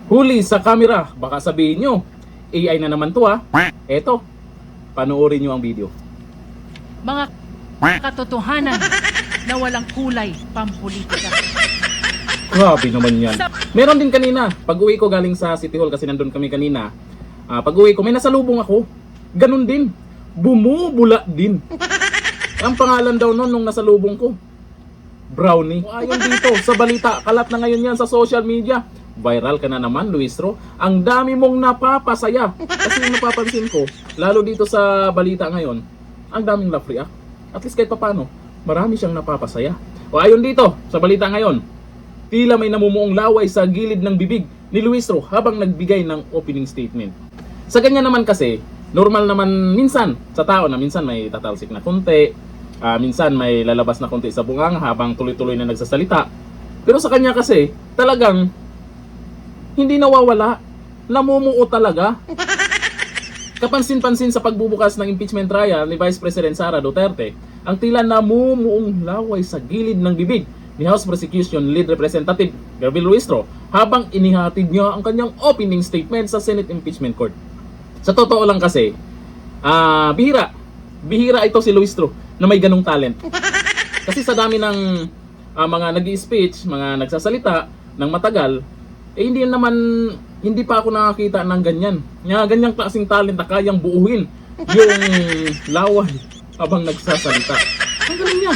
Huli sa camera, baka sabihin nyo, AI na naman to ha. Eto, panoorin nyo ang video. Mga katotohanan na walang kulay pampolitika. Grabe naman yan. Meron din kanina, pag uwi ko galing sa City Hall kasi nandun kami kanina. Pag uwi ko, may nasalubong ako. Ganun din. Bumubula din. Ang pangalan daw nun nung nasalubong ko, Brownie. Ayon dito sa balita, kalat na ngayon yan sa social media. Viral ka na naman, Luis Ro. Ang dami mong napapasaya. Kasi yung napapansin ko, lalo dito sa balita ngayon, ang daming laugh react. At least kahit papano, marami siyang napapasaya. O ayon dito sa balita ngayon, tila may namumuong laway sa gilid ng bibig ni Luis Ro habang nagbigay ng opening statement. Sa ganyan naman kasi, normal naman minsan sa tao na minsan may tatalsik na konti, minsan may lalabas na konti sa bunganga habang tuloy-tuloy na nagsasalita. Pero sa kanya kasi, talagang hindi nawawala, namumuo talaga. Kapansin-pansin sa pagbubukas ng impeachment trial ni Vice President Sara Duterte, ang tila namumuong laway sa gilid ng bibig ni House Prosecution Lead Representative Gabriel Luis Ro habang inihatid niya ang kanyang opening statement sa Senate Impeachment Court. Sa totoo lang kasi, bihira ito si Luis Ro na may ganong talent. Kasi sa dami ng mga nag-i-speech, mga nagsasalita ng matagal, hindi pa ako nakakita ng ganyan. Ganyang klaseng talent na kayang buuhin yung laway habang nagsasalita. Ang galing niya.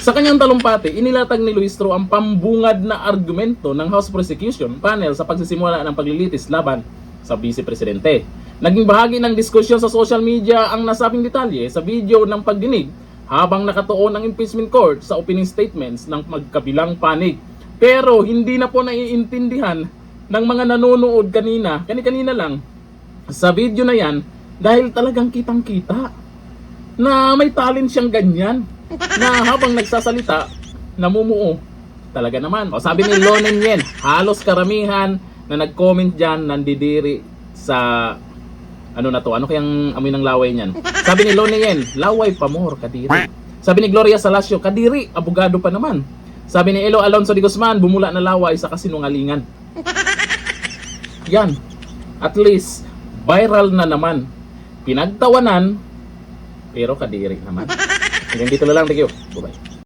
Sa kanyang talumpati, inilatag ni Luis Ro ang pambungad na argumento ng House Prosecution Panel sa pagsisimula ng paglilitis laban sa Vice Presidente. Naging bahagi ng diskusyon sa social media ang nasabing detalye sa video ng pagdinig habang nakatuon ang impeachment court sa opening statements ng magkabilang panig. Pero hindi na po naiintindihan ng mga nanonood kanina lang sa video na yan dahil talagang kitang-kita na may talent siyang ganyan na habang nagsasalita namumuo talaga naman. O sabi ni Lonen Yen, halos karamihan na nag-comment dyan nandidiri sa ano na to, ano kayang amoy ng laway niyan. Sabi ni Lonen Yen, laway pa more, kadiri. Sabi ni Gloria Salasio, kadiri, abogado pa naman. Sabi ni Elo Alonso de Guzman, bumula na laway sa kasinungalingan. Yan. At least, viral na naman. Pinagtawanan, pero kadiri naman. Hanggang dito na lang. Thank you. Bye-bye.